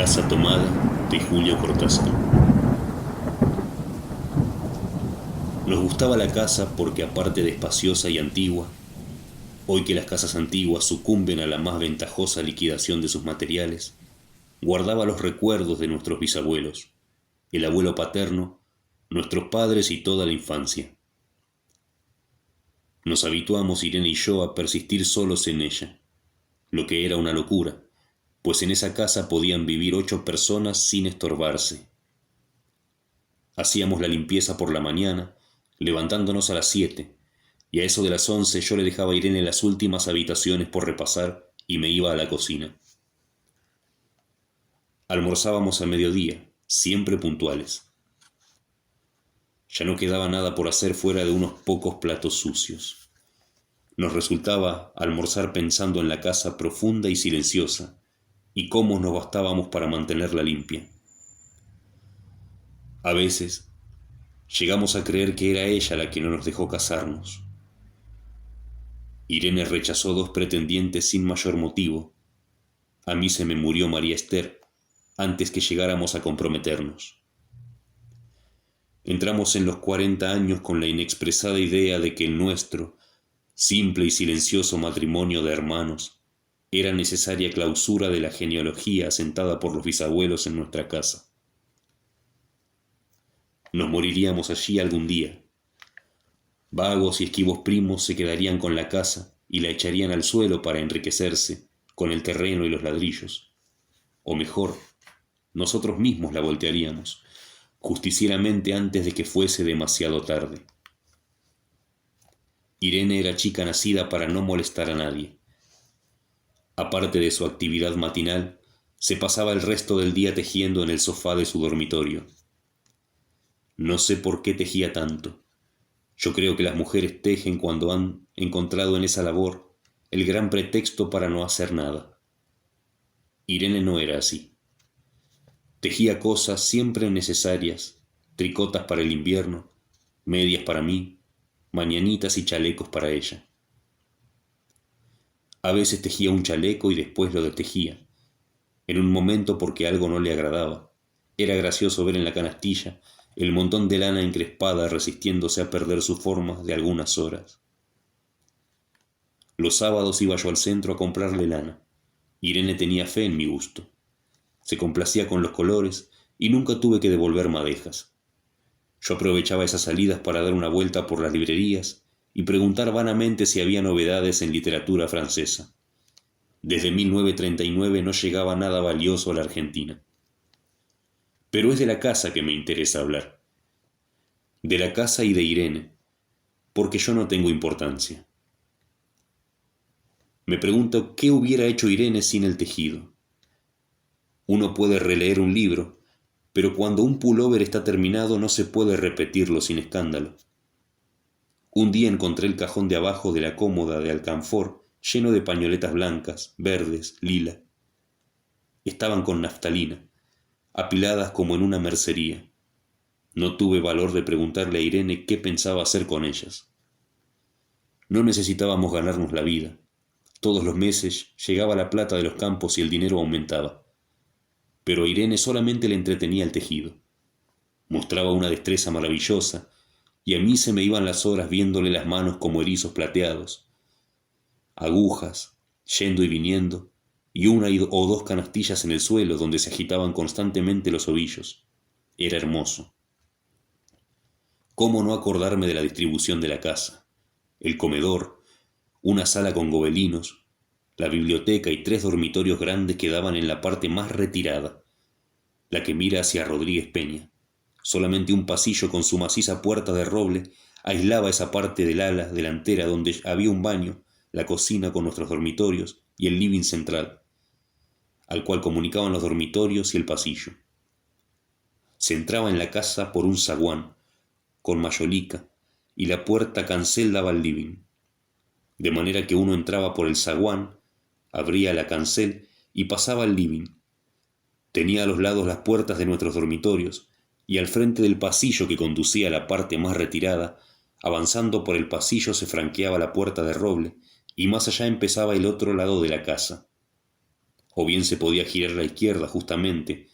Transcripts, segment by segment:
Casa tomada de Julio Cortázar. Nos gustaba la casa porque, aparte de espaciosa y antigua, hoy que las casas antiguas sucumben a la más ventajosa liquidación de sus materiales, guardaba los recuerdos de nuestros bisabuelos, el abuelo paterno, nuestros padres y toda la infancia. Nos habituamos, Irene y yo, a persistir solos en ella, lo que era una locura, pues en esa casa podían vivir 8 personas sin estorbarse. Hacíamos la limpieza por la mañana, levantándonos a las 7, y a eso de las 11 yo le dejaba a Irene las últimas habitaciones por repasar y me iba a la cocina. Almorzábamos a mediodía, siempre puntuales. Ya no quedaba nada por hacer fuera de unos pocos platos sucios. Nos resultaba almorzar pensando en la casa profunda y silenciosa, y cómo nos bastábamos para mantenerla limpia. A veces llegamos a creer que era ella la que no nos dejó casarnos. Irene rechazó 2 pretendientes sin mayor motivo. A mí se me murió María Esther antes que llegáramos a comprometernos. Entramos en los 40 años con la inexpresada idea de que el nuestro, simple y silencioso matrimonio de hermanos, era necesaria clausura de la genealogía asentada por los bisabuelos en nuestra casa. Nos moriríamos allí algún día. Vagos y esquivos primos se quedarían con la casa y la echarían al suelo para enriquecerse con el terreno y los ladrillos. O mejor, nosotros mismos la voltearíamos, justicieramente antes de que fuese demasiado tarde. Irene era chica nacida para no molestar a nadie. Aparte de su actividad matinal, se pasaba el resto del día tejiendo en el sofá de su dormitorio. No sé por qué tejía tanto. Yo creo que las mujeres tejen cuando han encontrado en esa labor el gran pretexto para no hacer nada. Irene no era así. Tejía cosas siempre necesarias, tricotas para el invierno, medias para mí, mañanitas y chalecos para ella. A veces tejía un chaleco y después lo destejía, en un momento porque algo no le agradaba. Era gracioso ver en la canastilla el montón de lana encrespada resistiéndose a perder su forma de algunas horas. Los sábados iba yo al centro a comprarle lana. Irene tenía fe en mi gusto. Se complacía con los colores y nunca tuve que devolver madejas. Yo aprovechaba esas salidas para dar una vuelta por las librerías y preguntar vanamente si había novedades en literatura francesa. Desde 1939 no llegaba nada valioso a la Argentina. Pero es de la casa que me interesa hablar. De la casa y de Irene, porque yo no tengo importancia. Me pregunto qué hubiera hecho Irene sin el tejido. Uno puede releer un libro, pero cuando un pullover está terminado no se puede repetirlo sin escándalo. Un día encontré el cajón de abajo de la cómoda de alcanfor lleno de pañoletas blancas, verdes, lila. Estaban con naftalina, apiladas como en una mercería. No tuve valor de preguntarle a Irene qué pensaba hacer con ellas. No necesitábamos ganarnos la vida. Todos los meses llegaba la plata de los campos y el dinero aumentaba. Pero a Irene solamente le entretenía el tejido. Mostraba una destreza maravillosa, y a mí se me iban las horas viéndole las manos como erizos plateados. Agujas, yendo y viniendo, y una o 2 canastillas en el suelo donde se agitaban constantemente los ovillos. Era hermoso. ¿Cómo no acordarme de la distribución de la casa? El comedor, una sala con gobelinos, la biblioteca y 3 dormitorios grandes que daban en la parte más retirada, la que mira hacia Rodríguez Peña. Solamente un pasillo con su maciza puerta de roble aislaba esa parte del ala delantera donde había un baño, la cocina con nuestros dormitorios y el living central, al cual comunicaban los dormitorios y el pasillo. Se entraba en la casa por un zaguán, con mayolica, y la puerta cancel daba al living, de manera que uno entraba por el zaguán, abría la cancel y pasaba al living. Tenía a los lados las puertas de nuestros dormitorios, y al frente del pasillo que conducía a la parte más retirada, avanzando por el pasillo se franqueaba la puerta de roble, y más allá empezaba el otro lado de la casa. o bien se podía girar a la izquierda justamente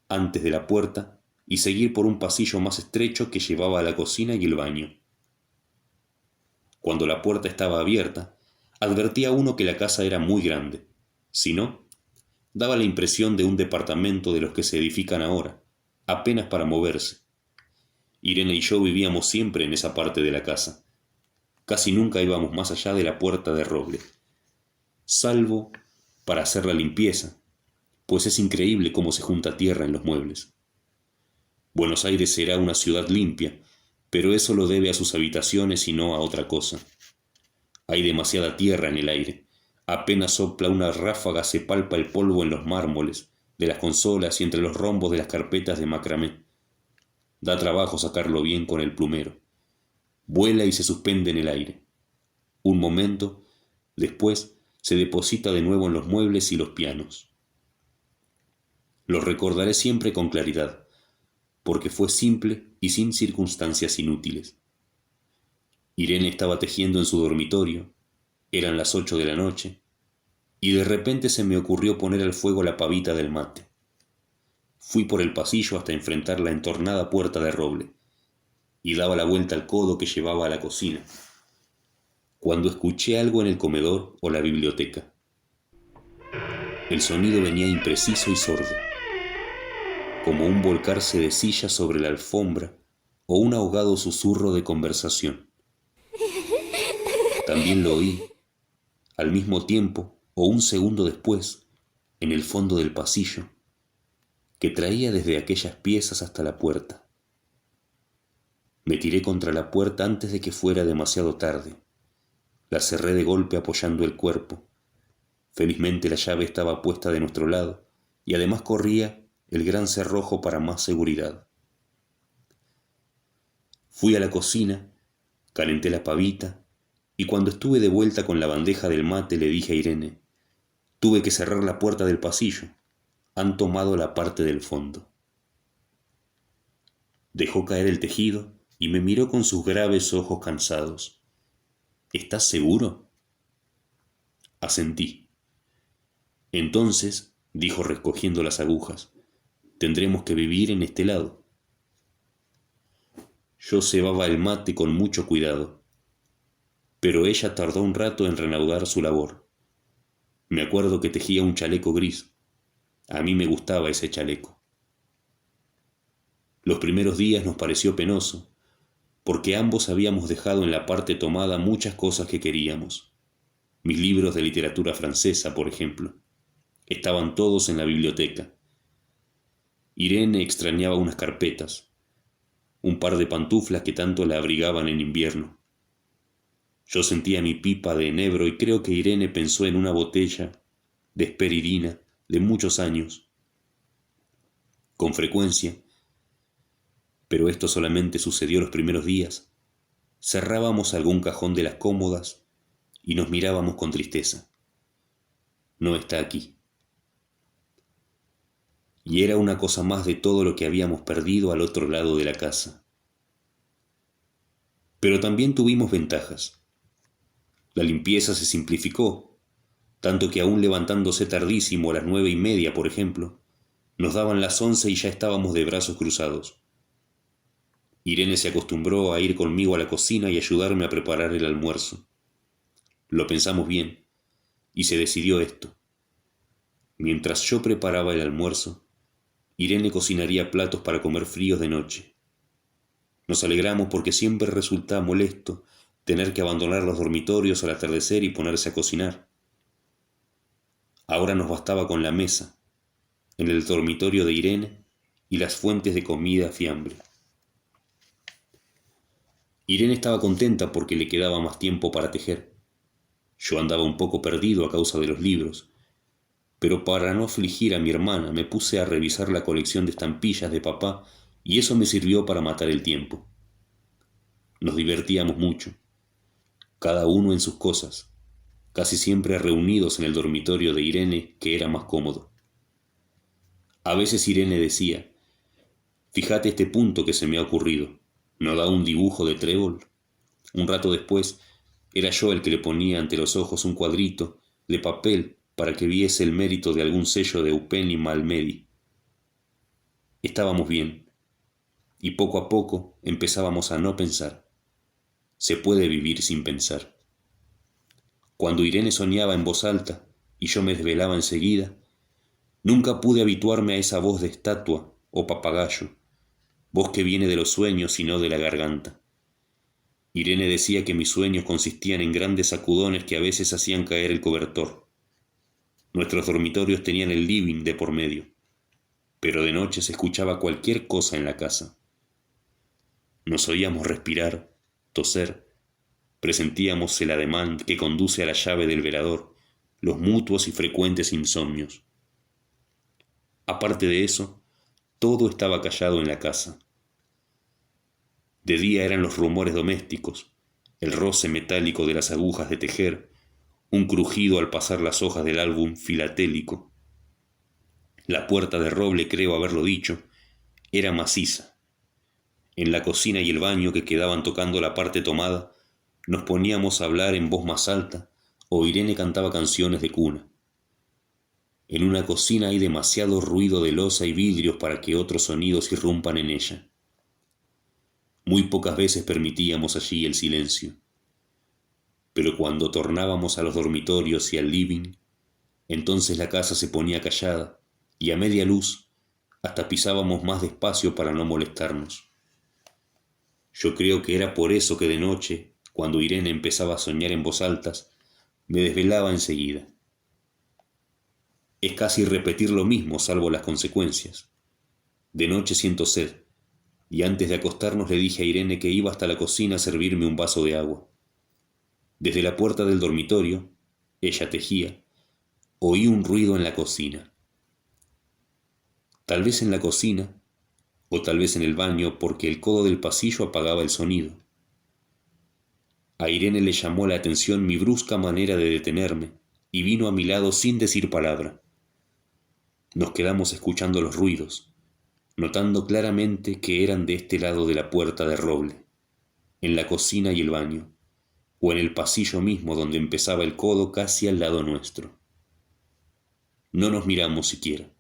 antes de la puerta y seguir por un pasillo más estrecho que llevaba a la cocina y el baño. Cuando la puerta estaba abierta, advertía uno que la casa era muy grande. Si no, daba la impresión de un departamento de los que se edifican ahora, apenas para moverse. Irene y yo vivíamos siempre en esa parte de la casa. Casi nunca íbamos más allá de la puerta de roble, salvo para hacer la limpieza, pues es increíble cómo se junta tierra en los muebles. Buenos Aires será una ciudad limpia, pero eso lo debe a sus habitaciones y no a otra cosa. Hay demasiada tierra en el aire. Apenas sopla una ráfaga se palpa el polvo en los mármoles de las consolas y entre los rombos de las carpetas de macramé. Da trabajo sacarlo bien con el plumero. Vuela y se suspende en el aire. Un momento, después se deposita de nuevo en los muebles y los pianos. Lo recordaré siempre con claridad, porque fue simple y sin circunstancias inútiles. Irene estaba tejiendo en su dormitorio, eran las 8 de la noche, y de repente se me ocurrió poner al fuego la pavita del mate. Fui por el pasillo hasta enfrentar la entornada puerta de roble, y daba la vuelta al codo que llevaba a la cocina, cuando escuché algo en el comedor o la biblioteca. El sonido venía impreciso y sordo, como un volcarse de sillas sobre la alfombra o un ahogado susurro de conversación. También lo oí, al mismo tiempo o un segundo después, en el fondo del pasillo, que traía desde aquellas piezas hasta la puerta. Me tiré contra la puerta antes de que fuera demasiado tarde. La cerré de golpe apoyando el cuerpo. Felizmente la llave estaba puesta de nuestro lado y además corría el gran cerrojo para más seguridad. Fui a la cocina, calenté la pavita y cuando estuve de vuelta con la bandeja del mate le dije a Irene: tuve que cerrar la puerta del pasillo, han tomado la parte del fondo. Dejó caer el tejido y me miró con sus graves ojos cansados. ¿Estás seguro? Asentí. Entonces, dijo recogiendo las agujas, tendremos que vivir en este lado. Yo cebaba el mate con mucho cuidado, pero ella tardó un rato en reanudar su labor. Me acuerdo que tejía un chaleco gris. A mí me gustaba ese chaleco. Los primeros días nos pareció penoso, porque ambos habíamos dejado en la parte tomada muchas cosas que queríamos. Mis libros de literatura francesa, por ejemplo, estaban todos en la biblioteca. Irene extrañaba unas carpetas, un par de pantuflas que tanto la abrigaban en invierno. Yo sentía mi pipa de enebro y creo que Irene pensó en una botella de esperidina de muchos años. Con frecuencia, pero esto solamente sucedió los primeros días, cerrábamos algún cajón de las cómodas y nos mirábamos con tristeza. No está aquí. Y era una cosa más de todo lo que habíamos perdido al otro lado de la casa. Pero también tuvimos ventajas. La limpieza se simplificó, tanto que aún levantándose tardísimo a las 9:30, por ejemplo, nos daban las 11 y ya estábamos de brazos cruzados. Irene se acostumbró a ir conmigo a la cocina y ayudarme a preparar el almuerzo. Lo pensamos bien, y se decidió esto. Mientras yo preparaba el almuerzo, Irene cocinaría platos para comer fríos de noche. Nos alegramos porque siempre resulta molesto tener que abandonar los dormitorios al atardecer y ponerse a cocinar. Ahora nos bastaba con la mesa, en el dormitorio de Irene, y las fuentes de comida a fiambre. Irene estaba contenta porque le quedaba más tiempo para tejer. Yo andaba un poco perdido a causa de los libros, pero para no afligir a mi hermana me puse a revisar la colección de estampillas de papá y eso me sirvió para matar el tiempo. Nos divertíamos mucho, cada uno en sus cosas, casi siempre reunidos en el dormitorio de Irene, que era más cómodo. A veces Irene decía: fíjate este punto que se me ha ocurrido, ¿no da un dibujo de trébol? Un rato después era yo el que le ponía ante los ojos un cuadrito de papel para que viese el mérito de algún sello de Eupen y Malmedy. Estábamos bien, y poco a poco empezábamos a no pensar. Se puede vivir sin pensar. Cuando Irene soñaba en voz alta y yo me desvelaba enseguida, nunca pude habituarme a esa voz de estatua o papagayo, voz que viene de los sueños y no de la garganta. Irene decía que mis sueños consistían en grandes sacudones que a veces hacían caer el cobertor. Nuestros dormitorios tenían el living de por medio, pero de noche se escuchaba cualquier cosa en la casa. Nos oíamos respirar, toser, presentíamos el ademán que conduce a la llave del velador, los mutuos y frecuentes insomnios. Aparte de eso, todo estaba callado en la casa. De día eran los rumores domésticos, el roce metálico de las agujas de tejer, un crujido al pasar las hojas del álbum filatélico. La puerta de roble, creo haberlo dicho, era maciza. En la cocina y el baño, que quedaban tocando la parte tomada, nos poníamos a hablar en voz más alta o Irene cantaba canciones de cuna. En una cocina hay demasiado ruido de loza y vidrios para que otros sonidos irrumpan en ella. Muy pocas veces permitíamos allí el silencio. Pero cuando tornábamos a los dormitorios y al living, entonces la casa se ponía callada y a media luz hasta pisábamos más despacio para no molestarnos. Yo creo que era por eso que de noche, cuando Irene empezaba a soñar en voz altas, me desvelaba enseguida. Es casi repetir lo mismo, salvo las consecuencias. De noche siento sed, y antes de acostarnos le dije a Irene que iba hasta la cocina a servirme un vaso de agua. Desde la puerta del dormitorio, ella tejía, oí un ruido en la cocina. Tal vez en la cocina, o tal vez en el baño, porque el codo del pasillo apagaba el sonido. A Irene le llamó la atención mi brusca manera de detenerme, y vino a mi lado sin decir palabra. Nos quedamos escuchando los ruidos, notando claramente que eran de este lado de la puerta de roble, en la cocina y el baño, o en el pasillo mismo donde empezaba el codo casi al lado nuestro. No nos miramos siquiera.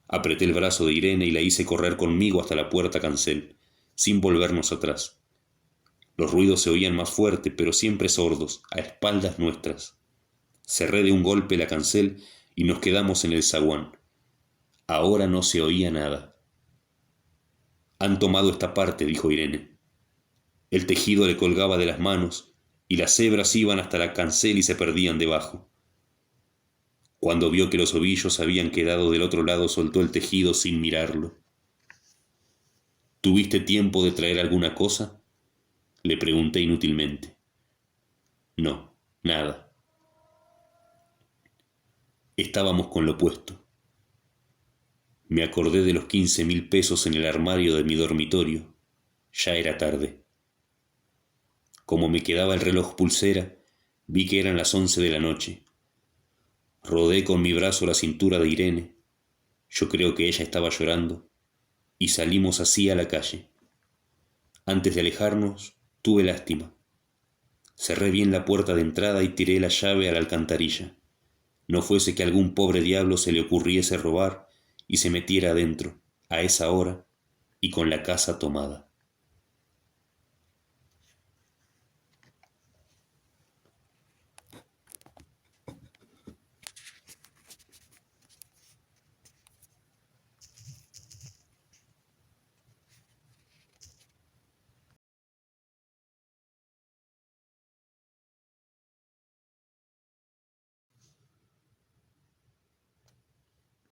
Apreté el brazo de Irene y la hice correr conmigo hasta la puerta cancel, sin volvernos atrás. Los ruidos se oían más fuerte, pero siempre sordos, a espaldas nuestras. Cerré de un golpe la cancel y nos quedamos en el zaguán. Ahora no se oía nada. «Han tomado esta parte», dijo Irene. El tejido le colgaba de las manos y las hebras iban hasta la cancel y se perdían debajo. Cuando vio que los ovillos habían quedado del otro lado, soltó el tejido sin mirarlo. «¿Tuviste tiempo de traer alguna cosa?», le pregunté inútilmente. «No, nada». Estábamos con lo puesto. Me acordé de los 15.000 pesos en el armario de mi dormitorio. Ya era tarde. Como me quedaba el reloj pulsera, vi que eran las 11 de la noche. Rodé con mi brazo la cintura de Irene, yo creo que ella estaba llorando, y salimos así a la calle. Antes de alejarnos, tuve lástima. Cerré bien la puerta de entrada y tiré la llave a la alcantarilla. No fuese que a algún pobre diablo se le ocurriese robar y se metiera adentro, a esa hora, y con la casa tomada.